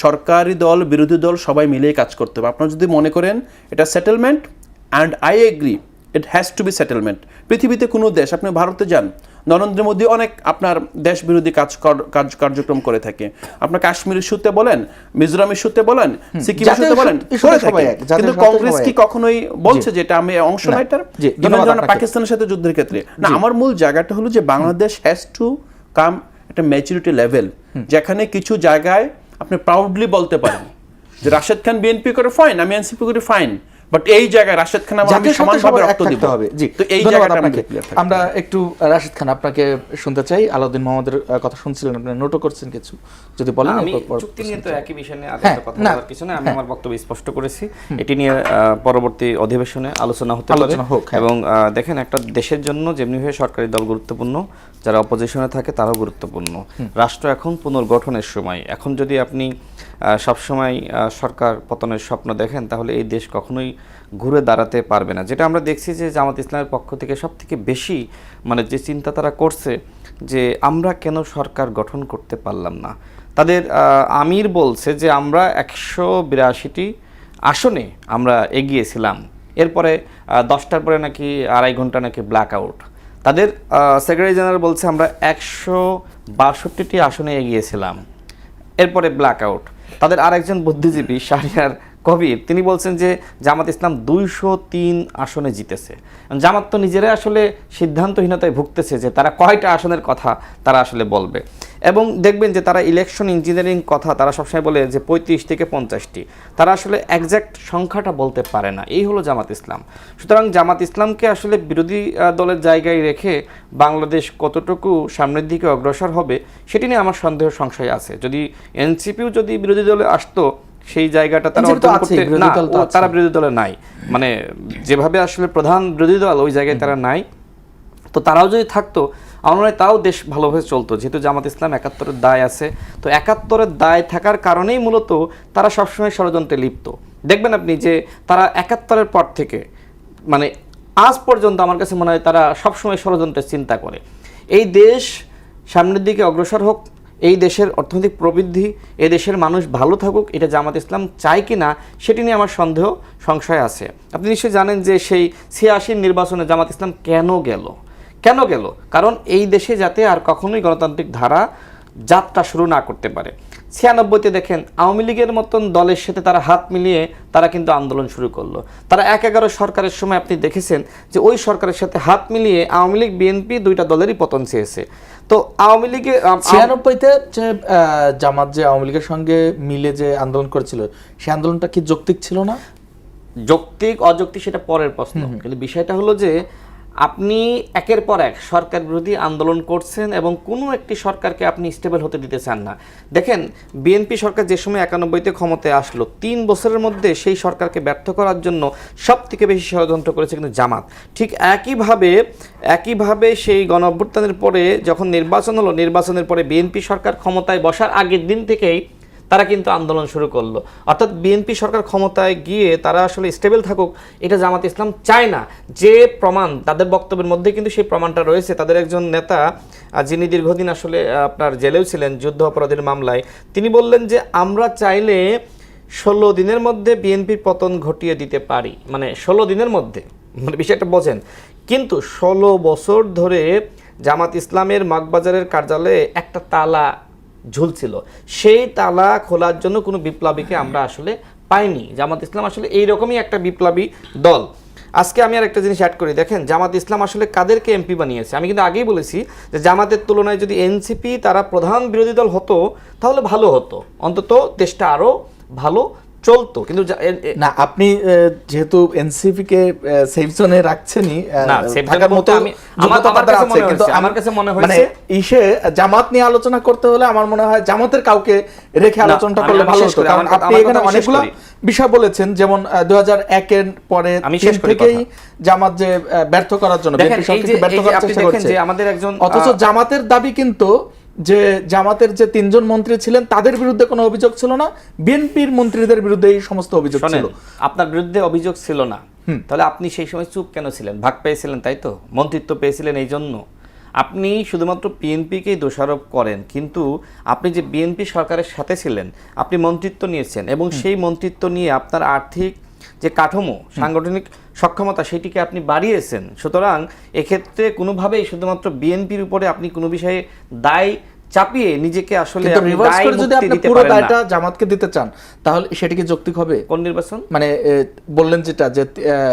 সরকারি দল বিরোধী দল সবাই মিলেই কাজ করতে হবে। আপনারা যদি মনে করেন এটা settlement, and I agree it has to be settlement. পৃথিবীতে কোনো দেশ, আপনি ভারতে যান, নরেন্দ্র মোদী অনেক আপনার দেশ বিরোধী কার্যক্রম করে থাকে। আপনার কাশ্মীর ইস্যুতে বলেন, মিজোরাম ইস্যুতে বলেন, সিকিম ইস্যুতে বলেন, করে থাকে। কিন্তু কংগ্রেস কি কখনোই বলছে যে এটা আমি অংশ নয় এটার? পাকিস্তানের সাথে যুদ্ধের ক্ষেত্রে না। আমার মূল জায়গাটা হলো যে বাংলাদেশ হ্যাজ টু কাম একটা ম্যাচুরিটি লেভেল, যেখানে কিছু জায়গায় আপনি প্রাউডলি বলতে পারেন যে রাশেদ খান বিএনপি করে ফাইন, আমি এনসিপি করি ফাইন, বাট এই জায়গায় রাশেদ খান আমি সমানভাবে রক্ত দিব হবে। জি, তো এই ধন্যবাদ জায়গাটা আপনাকে। আমাকে clear থাকতে আমরা একটু রাশেদ খান আপনাকে শুনতে চাই। আলাউদ্দিন মোহাম্মদের কথা শুনছিলেন, আপনি নোটও করছেন কিছু, যদি বলেন। আমি এরপর চুক্তি নিয়ে তো একই বিষয় নিয়ে হ্যাঁ, কথা না, বলার কিছু না, আমি আমার বক্তব্য স্পষ্ট করেছি। এটি নিয়ে পরবর্তী অধিবেশনে আলোচনা হতে পারে। আলোচনা হোক, হ্যাঁ। এবং দেখেন, একটা দেশের জন্য যেমনিভাবে সরকারি দল গুরুত্বপূর্ণ, যারা অপোজিশনে থাকে তারাও গুরুত্বপূর্ণ। রাষ্ট্র এখন পুনর্গঠনের সময়। এখন যদি আপনি সবসময় সরকার পতনের স্বপ্ন দেখেন, তাহলে এই দেশ কখনোই ঘুরে দাঁড়াতে পারবে না। যেটা আমরা দেখছি যে জামাত ইসলামের পক্ষ থেকে সবথেকে বেশি মানে যে চিন্তা তারা করছে যে আমরা কেন সরকার গঠন করতে পারলাম না। তাদের আমির বলছে যে আমরা 182টি আসনে আমরা এগিয়েছিলাম, এরপরে 10টার পরে নাকি 2.5 ঘন্টা নাকি ব্ল্যাক আউট। তাদের সেক্রেটারি জেনারেল বলছে আমরা 162টি আসনে এগিয়েছিলাম, এরপরে ব্ল্যাক আউট। তাদের আরেকজন বুদ্ধিজীবী শাহরিয়ার কবির তিনি বলছেন যে জামাত ইসলাম 203 আসনে জিতেছে। জামাত তো নিজেরাই আসলে সিদ্ধান্তহীনতায় ভুগতেছে যে তারা কয়টা আসনের কথা তারা আসলে বলবে। এবং দেখবেন যে তারা ইলেকশন ইঞ্জিনিয়ারিং কথা তারা সবসময় বলে যে 35 থেকে 50টি, তারা আসলে একজ্যাক্ট সংখ্যাটা বলতে পারে না। এই হলো জামাত ইসলাম। সুতরাং জামাত ইসলামকে আসলে বিরোধী দলের জায়গায় রেখে বাংলাদেশ কতটুকু সামনের দিকে অগ্রসর হবে সেটি নিয়ে আমার সন্দেহ সংশয় আছে। যদি এনসিপিও যদি বিরোধী দলে আসতো, সেই জায়গাটা তারা অর্জন করতে না, তারা বিরোধী দলে নাই, মানে যেভাবে আসলে প্রধান বিরোধী দল ওই জায়গায় তারা নাই। তো তারাও যদি থাকতো আমার মনে হয় তাও দেশ ভালোভাবে চলতো। যেহেতু জামাত ইসলাম 71-এর দায় আছে, তো 71-এর দায় থাকার কারণেই মূলত তারা সবসময় ষড়যন্ত্রে লিপ্ত। দেখবেন আপনি যে তারা 71-এর পর থেকে মানে আজ পর্যন্ত আমার কাছে মনে হয় তারা সবসময় ষড়যন্ত্রের চিন্তা করে। এই দেশ সামনের দিকে অগ্রসর হোক, এই দেশের অর্থনৈতিক প্রবৃদ্ধি, এই দেশের মানুষ ভালো থাকুক, এটা জামাত ইসলাম চায় কি না সেটি নিয়ে আমার সংশয় আছে। আপনি নিশ্চয়ই জানেন যে সেই 86 নির্বাচনে জামাত ইসলাম কেন গেল? কারণ এই দেশে যাতে আর কখনোই গণতান্ত্রিক ধারা যাত্রা শুরু না করতে পারে। 96-তে দেখেন আওয়ামী লীগের মতন দলের সাথে তারা হাত মিলিয়ে তারা কিন্তু আন্দোলন শুরু করলো। তারা 1/11 সরকারের সময় আপনি দেখেছেন যে ওই সরকারের সাথে হাত মিলিয়ে আওয়ামী লীগ বিএনপি দুইটা দলেরই পতন চেয়েছে। তো আওয়ামী লীগে 96-তে যে জামাত যে আওয়ামী লীগের সঙ্গে মিলে যে আন্দোলন করেছিল, সেই আন্দোলনটা কি যৌক্তিক ছিল না? যৌক্তিক অযৌক্তিক সেটা পরের প্রশ্ন, কিন্তু বিষয়টা হলো যে আপনি একের পর এক সরকার বিরোধী আন্দোলন করছেন এবং কোনো একটি সরকারকে আপনি স্টেবল হতে দিতে চান না। দেখেন বিএনপি সরকার যে সময় 91-তে ক্ষমতায় আসলো, 3 বছরের মধ্যে সেই সরকারকে ব্যর্থ করার জন্য সব থেকে বেশি ষড়যন্ত্র করেছে কিন্তু জামাত। ঠিক একইভাবে সেই গণ অভ্যুত্থানের পরে যখন নির্বাচন হলো, নির্বাচনের পরে বিএনপি সরকার ক্ষমতায় বসার আগের দিন থেকেই তারা কিন্তু আন্দোলন শুরু করলো। অর্থাৎ বিএনপি সরকার ক্ষমতায় গিয়ে তারা আসলে স্টেবল থাকুক এটা জামাত ইসলাম চায় না। যে প্রমাণ তাদের বক্তব্যের মধ্যে কিন্তু সেই প্রমাণটা রয়েছে। তাদের একজন নেতা যিনি দীর্ঘদিন আসলে আপনার জেলেও ছিলেন যুদ্ধ অপরাধের মামলায়, তিনি বললেন যে আমরা চাইলে 16 দিনের মধ্যে বিএনপির পতন ঘটিয়ে দিতে পারি। মানে 16 দিনের মধ্যে, মানে বিষয়টা বোঝেন। কিন্তু 16 বছর ধরে জামাত ইসলামের মগবাজারের কার্যালয়ে একটা তালা ঝুলছিল, সেই তালা খোলার জন্য কোনো বিপ্লবীকে আমরা আসলে পাইনি। জামাত ইসলাম আসলে এইরকমই একটা বিপ্লবী দল। আজকে আমি আর একটা জিনিস অ্যাড করি, দেখেন জামাত ইসলাম আসলে কাদেরকে এমপি বানিয়েছে। আমি কিন্তু আগেই বলেছি যে জামাতের তুলনায় যদি এনসিপি তারা প্রধান বিরোধী দল হতো তাহলে ভালো হতো, অন্তত দেশটা আরও ভালো চলতো, কিন্তু না আপনি যেহেতু এনসিপি কে সেফ জোনে রাখছেনই, না, safe থাকার zone মতো বলতে আমার কাছে মনে হয়েছে মানে ইসে জামাত নিয়ে আলোচনা করতে হলে আমার মনে হয় জামাতের কাউকে রেখে আলোচনাটা করলে ভালো হতো, কারণ আপনি এখানে অনেকগুলো বিষয় বলেছেন, যেমন 2001 এর পরে থেকেই জামাত যে ব্যর্থ করার জন্য বিএনপি সরকারকে ব্যর্থ করার চেষ্টা করছে, আমাদের একজন অথচ জামাতের দাবি কিন্তু যে জামাতের যে 3 জন মন্ত্রী ছিলেন তাদের বিরুদ্ধে কোনো অভিযোগ ছিল না, বিএনপির মন্ত্রীদের বিরুদ্ধে এই সমস্ত অভিযোগ ছিল। আপনার বিরুদ্ধে অভিযোগ ছিল না, তাহলে আপনি সেই সময় চুপ কেন ছিলেন? ভাগ পেয়েছিলেন তাই তো, মন্ত্রিত্ব পেয়েছিলেন, এই জন্য আপনি শুধুমাত্র বিএনপিকেই দোষারোপ করেন, কিন্তু আপনি যে বিএনপি সরকারের সাথে ছিলেন, আপনি মন্ত্রিত্ব নিয়েছেন এবং সেই মন্ত্রিত্ব নিয়ে আপনার আর্থিক যে কাঠামো, সাংগঠনিক সক্ষমতা, সেটিকে আপনি বাড়িয়েছেন। সুতরাং এক্ষেত্রে কোনোভাবেই শুধুমাত্র বিএনপির উপরে আপনি কোনো বিষয়ে দায় চাপিয়ে নিজেকে আসলে রিভার্স করে যদি আপনি পুরো দায়টা জামাতকে দিতে চান, তাহলে সেটা কি যৌক্তিক হবে? কোন নির্বাচন? মানে বললেন যেটা যে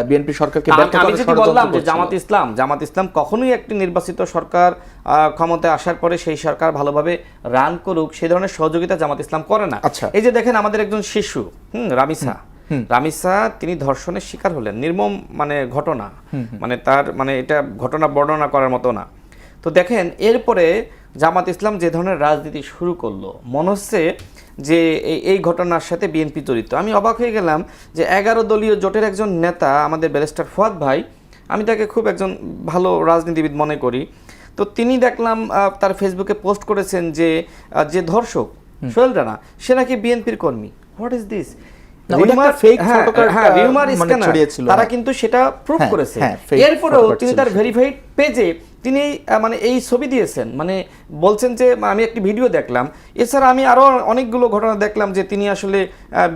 বিএনপি সরকারকে ব্যর্থ করার ষড়যন্ত্র করছিল। বললাম যে জামাত ইসলাম কখনোই একটি নির্বাচিত সরকার ক্ষমতায় আসার পরে সেই সরকার ভালোভাবে রান করুক সেই ধরনের সহযোগিতা জামাত ইসলাম করে না। এই যে দেখেন আমাদের একজন শিশু রামিসা, তিনি ধর্ষণের শিকার হলেন, নির্মম মানে ঘটনা, মানে তার মানে এটা ঘটনা বর্ণনা করার মতো না। তো দেখেন এরপরে জামাত ইসলাম যে ধরনের রাজনীতি শুরু করলো, মনে হচ্ছে যে এই ঘটনার সাথে বিএনপি জড়িত। আমি অবাক হয়ে গেলাম যে 11 দলীয় জোটের একজন নেতা আমাদের ব্যারিস্টার ফুয়াদ ভাই, আমি তাকে খুব একজন ভালো রাজনীতিবিদ মনে করি, তো তিনি দেখলাম তার ফেসবুকে পোস্ট করেছেন যে যে ধর্ষক সোহেল রানা সে নাকি বিএনপির কর্মী। What is this? তারা কিন্তু সেটা প্রুভ করেছে। এরপরেও তিনি তার ভেরিফাইড পেজে তিনি মানে এই ছবি দিয়েছেন, মানে বলছেন যে আমি একটি ভিডিও দেখলাম। এছাড়া আমি আরো অনেকগুলো ঘটনা দেখলাম যে তিনি আসলে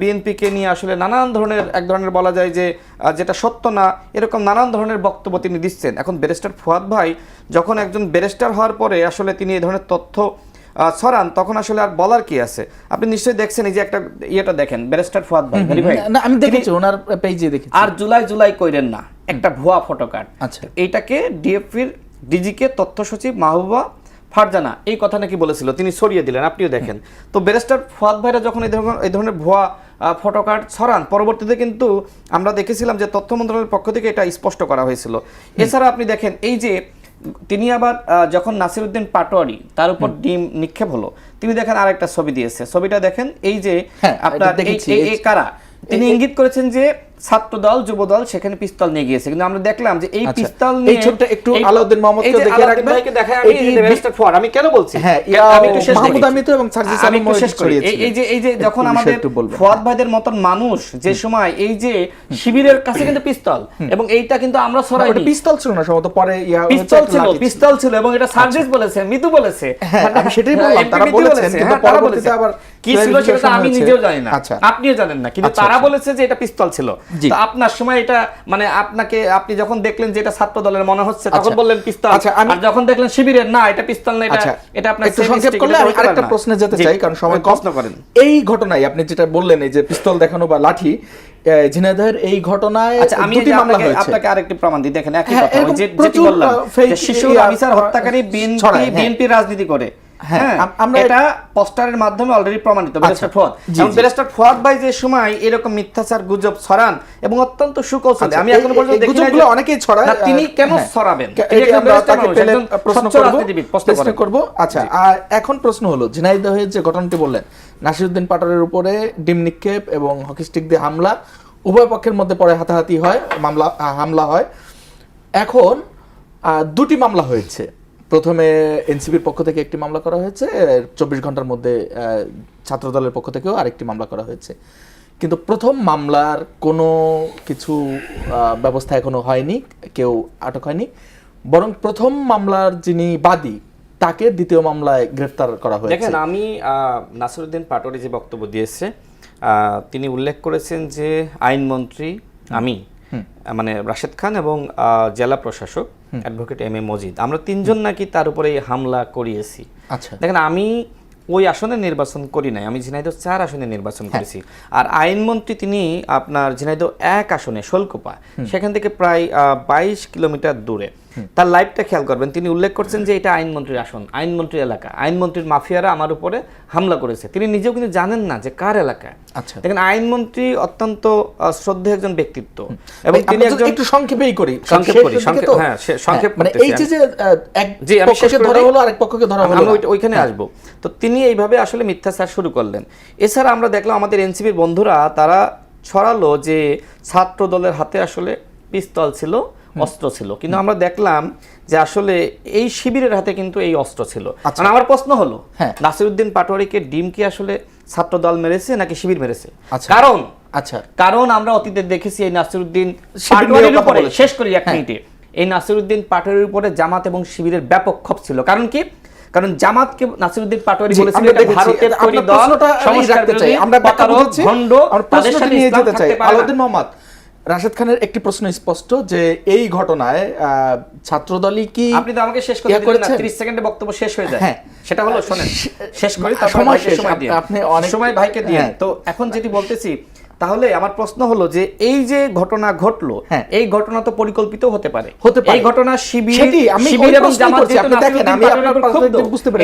বিএনপিকে নিয়ে আসলে নানান ধরনের, এক ধরনের বলা যায় যে যেটা সত্য না এরকম নানান ধরনের বক্তব্য তিনি দিচ্ছেন। এখন ব্যারিস্টার ফুয়াদ ভাই যখন একজন ব্যারিস্টার হওয়ার পরে আসলে তিনি এই ধরনের তথ্য ছড়ান, তখন আসলে আর বলার কি আছে? আপনি নিশ্চয়ই দেখছেন, এই যে একটা ইয়েটা দেখেন, ব্যারিস্টার ফুয়াদ ভাই, না আমি দেখেছি ওনার পেজে দেখেছি, আর জুলাই কইরেন না, একটা ভুয়া ফটো কার্ড। আচ্ছা, এইটাকে ডিএফপির ডিজিকে তথ্য সচিব মাহবুবা ফারজানা এই কথা নাকি বলেছিল, তিনি সরিয়ে দিলেন, আপনিও দেখেন। তো ব্যারিস্টার ফুয়াদ ভাইরা যখন এই ধরনের ভুয়া ফটো কার্ড ছড়ান, পরবর্তীতে কিন্তু আমরা দেখেছিলাম যে তথ্য মন্ত্রণালয়ের পক্ষ থেকে এটা স্পষ্ট করা হয়েছিল। এছাড়া আপনি দেখেন এই যে তিনি আবার যখন নাসিরউদ্দিন পাটোয়ারি তার উপর ডিম নিক্ষেপ হলো, তিনি দেখেন আরেকটা ছবি দিয়েছে, ছবিটা দেখেন, এই যে আপনার এই কারা, তিনি ইঙ্গিত করেছেন যে ছাত্র দল যুব দল সেখানে পিস্তল নিয়ে গিয়েছে, কিন্তু আমরা দেখলাম যে এই পিস্তল নিয়ে এই ছবিটা একটু আলাউদ্দিন মাহমুদকে দেখে রাখবেন, আমি কেন বলছি, হ্যাঁ আমি একটু শেষ মাহমুদ আমিত এবং সার্জিস আলম শেষ করি। এই যে যখন আমাদের ফুয়াদ ভাইদের মতন মানুষ যে সময় এই যে শিবিরের কাছে কিন্তু পিস্তল, এবং এইটা কিন্তু আমরা ছড়াই, ওটা পিস্তল ছিল না সম্ভবত, পরে পিস্তল ছিল এবং এটা সার্জিস বলেছে, মিতু বলেছে, আমি সেটাই বললাম, তারা বলেছেন, কিন্তু পরবর্তীতে আবার কি ছিল সেটা আমি নিজেও জানি না, আপনিও জানেন না, কিন্তু তারা বলেছে যে এটা পিস্তল ছিল। তো আপনার সময় এটা মানে আপনি যখন দেখলেন যে এটা ছাত্র দলের মনে হচ্ছে তখন বললেন পিস্তল, আর যখন দেখলেন শিবিরের না এটা পিস্তল না, এটা আপনার একটু সংক্ষেপ করলে আমি আরেকটা প্রশ্নে যেতে চাই, কারণ সময় কম করেন। এই ঘটনায় আপনি যেটা বললেন, এই যে পিস্তল দেখানো বা লাঠি, ঝিনাইদহের এই ঘটনায় দুটি মামলা হয়েছে। আপনাকে আরেকটি প্রমাণ দিই, দেখেন একই কথা, ওই যে যেটি বললাম যে শিশু রামিসার হত্যাকারী বিএনপি রাজনীতি করে, আমরা এটা পোস্টারের মাধ্যমে অলরেডি প্রমাণিত। ব্যারিস্টার ফুয়াদ ভাই যে সময় এরকম মিথ্যাচার গুজব ছড়ান এবং অত্যন্ত সুকৌশলে, আমি এখনো পর্যন্ত দেখি না অনেকেই ছড়ায়, তিনি কেন ছড়াবেন, প্রশ্ন করব। আচ্ছা, আর এখন প্রশ্ন হলো, ঝিনাইদহের যে ঘটনাটি বললেন, নাসিরউদ্দিন পাটোয়ারির উপরে ডিম নিক্ষেপ এবং হকি স্টিক দিয়ে হামলা, উভয় পক্ষের মধ্যে পরে হাতাহাতি হয়, হামলা হয়। এখন দুটি মামলা হয়েছে, প্রথমে এনসিপির পক্ষ থেকে একটি মামলা করা হয়েছে, 24 ঘন্টার মধ্যে ছাত্রদলের পক্ষ থেকেও আরেকটি মামলা করা হয়েছে, কিন্তু প্রথম মামলার কোনো কিছু ব্যবস্থা এখনো হয়নি, কেউ আটক হয়নি, বরং প্রথম মামলার যিনি বাদী তাকে দ্বিতীয় মামলায় গ্রেফতার করা হয়েছে। দেখেন, আমি নাসিরউদ্দিন পাটোয়ারি যে বক্তব্য দিয়েছে, তিনি উল্লেখ করেছেন যে আইনমন্ত্রী আমি, মানে রাশেদ খান এবং জেলা প্রশাসক অ্যাডভোকেট এম এ মজিদ, আমরা তিনজন নাকি তার উপরে হামলা করিয়েছি। আচ্ছা, দেখেন, আমি ওই আসনে নির্বাচন করি নাই, আমি ঝিনাইদহ 4 আসনে নির্বাচন করেছি, আর আইনমন্ত্রী তিনি আপনার ঝিনাইদহ 1 আসনে শোলকোপা, সেখান থেকে প্রায় 22 কিলোমিটার দূরে। তার লাইভটা খেয়াল করবেন, তিনি উল্লেখ করছেন যে এটা আইনমন্ত্রীর আসন, আইনমন্ত্রীর এলাকা, আইনমন্ত্রীর মাফিয়ারা আমার উপরে হামলা করেছে। তিনি নিজেও কিন্তু জানেন না যে কার এলাকায়। আচ্ছা, দেখেন আইনমন্ত্রী অত্যন্ত শ্রদ্ধেয় একজন ব্যক্তিত্ব, এবং তিনি একজন একটু সংক্ষেপেই করি, সংক্ষেপ মানে এই যে এক জি, আমি শেষ পক্ষকে করে ধরা দিই। হলো, আরেক পক্ষকে ধরা হলো, আমি ওইখানে আসবো। তো তিনি এইভাবে আসলে মিথ্যাচার শুরু করলেন। এছাড়া আমরা দেখলাম আমাদের এনসিপির বন্ধুরা তারা ছড়ালো যে ছাত্র দলের হাতে আসলে পিস্তল ছিল, অস্ত্র ছিল, কিন্তু আমরা দেখলাম যে আসলে এই শিবিরের হাতে কিন্তু এই অস্ত্র ছিল। মানে আমার প্রশ্ন হলো, নাসিরউদ্দিন পাটোয়ারিকে ডিম কি আসলে ছাত্র দল মেরেছে নাকি শিবির মেরেছে? কারণ আমরা অতীতে দেখেছি এই নাসিরউদ্দিন পাটোয়ারির উপরে, শেষ করি এক মিনিটে, এই নাসিরউদ্দিন পাটোয়ারির উপরে জামাত এবং শিবিরের ব্যাপক ক্ষোভ ছিল। কারণ কি? কারণ জামাতকে নাসিরউদ্দিন পাটোয়ারি বলেছিল এটা ভারতের তৈরি দল, সংস্কার বিরোধী, আমরা প্রতারক, ভণ্ড, তাদের সাথে নিয়ে ইসলাম যেতে চাই। থাকতে পারে না। আলাউদ্দিন মোহাম্মদ, রাশেদ খানের একটি প্রশ্ন স্পষ্ট যে এই ঘটনায় ছাত্রদলই কি, আপনি তো আমাকে শেষ করে দিলেন না, 30 সেকেন্ডে বক্তব্য শেষ হয়ে যায়। সেটা হলো, শুনেন, শেষ করি, তারপর ভাইকে সময় দিন, আপনি অনেক সময় ভাইকে দিন। তো এখন যেটি বলতেছি, তাহলে আমার প্রশ্ন হলো যে এই যে ঘটনা ঘটলো, এই ঘটনা তো পরিকল্পিত হতে পারে। এই ঘটনা শিবির এবং জামাত,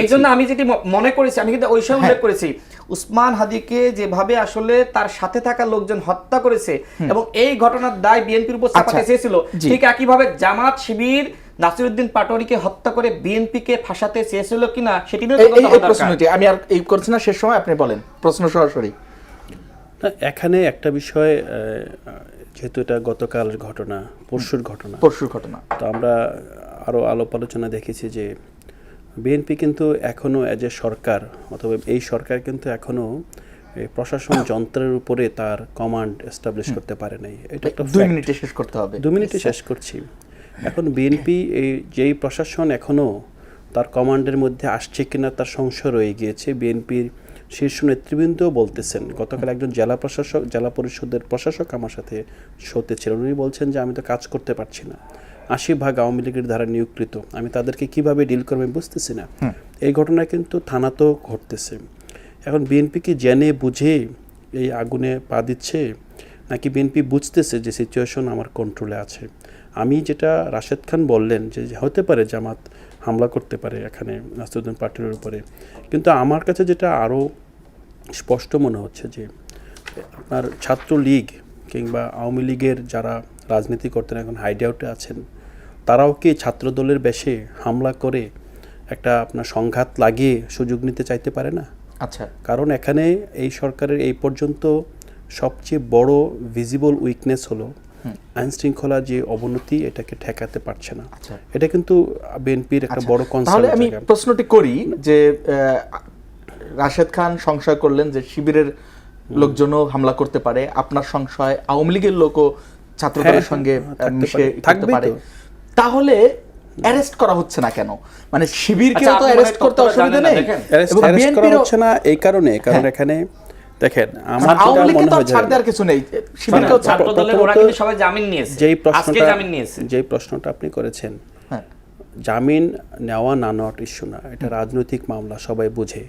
এই জন্য আমি যেটি মনে করেছি, আমি কিন্তু ওই সময় উল্লেখ করেছি, উসমান হাদিকে যেভাবে আসলে তার সাথে থাকা লোকজন হত্যা করেছে এবং এই ঘটনার দায় বিএনপির উপর চাপাতে চেয়েছিল, ঠিক একইভাবে জামাত শিবির নাসিরউদ্দিন পাটোয়ারিকে হত্যা করে বিএনপিকে ফাঁসাতে চেয়েছিল কিনা সেটি নিয়ে প্রশ্নটি আমি আর এই করছি না, শেষ সময় আপনি বলেন প্রশ্ন সরাসরি। এখানে একটা বিষয়, যেহেতু এটা গতকালের ঘটনা, পরশুর ঘটনা, তো আমরা আরও আলাপ আলোচনা দেখেছি যে বিএনপি কিন্তু এখনও এজ এ সরকার, অথবা এই সরকার কিন্তু এখনও প্রশাসন যন্ত্রের উপরে তার কমান্ড এস্টাবলিশ করতে পারে নাই। এটা একটা 2 মিনিটে শেষ করতে হবে। 2 মিনিটে শেষ করছি। এখন বিএনপি যেই প্রশাসন এখনও তার কমান্ডের মধ্যে আসছে কিনা তার সংশয় রয়ে গিয়েছে। বিএনপির শীর্ষ নেতৃবৃন্দ বলতেছেন, গতকাল একজন জেলা পরিষদের প্রশাসক আমার সাথে শোতে ছিলেন, উনি বলছেন যে আমি তো কাজ করতে পারছি না, 80% আওয়ামী লীগের দ্বারা নিয়োগকৃত, আমি তাদেরকে কিভাবে ডিল করবো বুঝতেছি না। এই ঘটনা কিন্তু থানাতেও ঘটতেছে। এখন বিএনপি কি জেনে বুঝে এই আগুনে পা দিচ্ছে, নাকি বিএনপি বুঝতেছে যে সিচুয়েশন আমার কন্ট্রোলে আছে? আমি যেটা রাশেদ খান বললেন যে হতে পারে জামাত হামলা করতে পারে এখানে নাসিরউদ্দিন পাটোয়ারির উপরে, কিন্তু আমার কাছে যেটা আরও স্পষ্ট মনে হচ্ছে যে আপনার ছাত্রলীগ কিংবা আওয়ামী লীগের যারা রাজনীতি করতেন, এখন হাইডআউটে আছেন, তারাও কি ছাত্র দলের বেশে হামলা করে একটা আপনার সংঘাত লাগিয়ে সুযোগ নিতে চাইতে পারে না? আচ্ছা, কারণ এখানে এই সরকারের এই পর্যন্ত সবচেয়ে বড় ভিজিবল উইকনেস হলো আইন শৃঙ্খলা যে অবনতি, এটাকে ঠেকাতে পারছে না। এটা কিন্তু বিএনপির একটা বড় কনসার্ন। তাহলে আমি প্রশ্নটি করি যে রাশেদ খান সংশয় করলেন যে শিবিরের লোকজনও হামলা করতে পারে, আপনার সংশয় আওয়ামী লীগের লোকও ছাত্রদলের সঙ্গে মিশে থাকতে পারে, তাহলে অ্যারেস্ট করা হচ্ছে না কেন? মানে শিবিরকে তো অ্যারেস্ট করতে অসুবিধা নেই, এবং বিএনপি হচ্ছে না এই কারণে, কারণ এখানে দেখেন আমার আওয়ামী লীগকে তো ছাড় দেওয়ার কিছু নেই, শিবিরকেও ছাত্র দলের ওরা কিন্তু সবাই জামিন নিয়েছে, যেই প্রশ্নটা আপনি করেছেন, জামিন নেওয়া না নেওয়ার ইস্যু না, এটা রাজনৈতিক মামলা, সবাই বুঝে।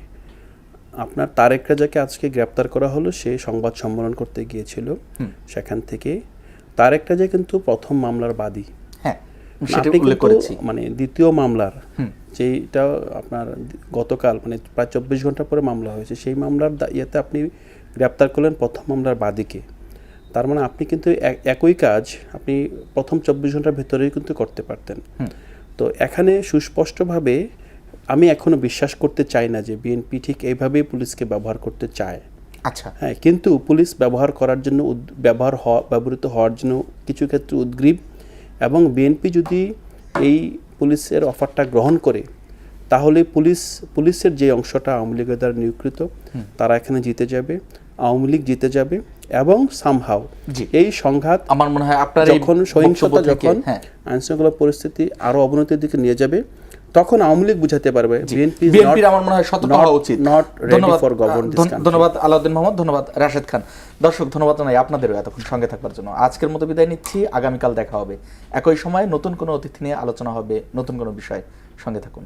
আপনার তারেক রাজাকে আজকে গ্রেপ্তার করা হলো, সে সংবাদ সম্মেলন করতে গিয়েছিল, সেখান থেকে তারেক রাজা কিন্তু প্রথম মামলার বাদী, মানে দ্বিতীয় মামলার যেটা আপনার গতকাল মানে প্রায় 24 ঘন্টা পরে মামলা হয়েছে, সেই মামলার ইয়েতে আপনি গ্রেপ্তার করলেন প্রথম মামলার বাদীকে। তার মানে আপনি কিন্তু একই কাজ আপনি প্রথম 24 ঘন্টার ভেতরেই কিন্তু করতে পারতেন। তো এখানে সুস্পষ্টভাবে আমি এখনো বিশ্বাস করতে চাই না যে বিএনপি ঠিক এইভাবেই পুলিশকে ব্যবহার করতে চায়। আচ্ছা, হ্যাঁ, কিন্তু পুলিশ ব্যবহার করার জন্য ব্যবহৃত হওয়ার জন্য কিছু ক্ষেত্রে উদ্গ্রীব, এবং বিএনপি যদি এই পুলিশের অফারটা গ্রহণ করে তাহলে পুলিশের যে অংশটা আওয়ামী লীগের দ্বারা নিয়োগকৃত তারা এখানে জিতে যাবে, আওয়ামী লীগ জিতে যাবে, এবং সামহাও এই সংঘাত আমার মনে হয় আপনার যখন সহিংসতা, যখন আইনশৃঙ্খলা পরিস্থিতি আরো অবনতির দিকে নিয়ে যাবে, তখন আওয়ামী লীগ বুঝাতে পারবে বিএনপির আমার মনে হয় সতর্ক হওয়া উচিত। ধন্যবাদ আলাউদ্দিন মোহাম্মদ, ধন্যবাদ রাশেদ খান। দর্শক, ধন্যবাদ জানাই আপনাদেরও এতক্ষণ সঙ্গে থাকবার জন্য। আজকের মতো বিদায় নিচ্ছি, আগামীকাল দেখা হবে একই সময় নতুন কোনো অতিথি নিয়ে আলোচনা হবে, নতুন কোনো বিষয়। সঙ্গে থাকুন।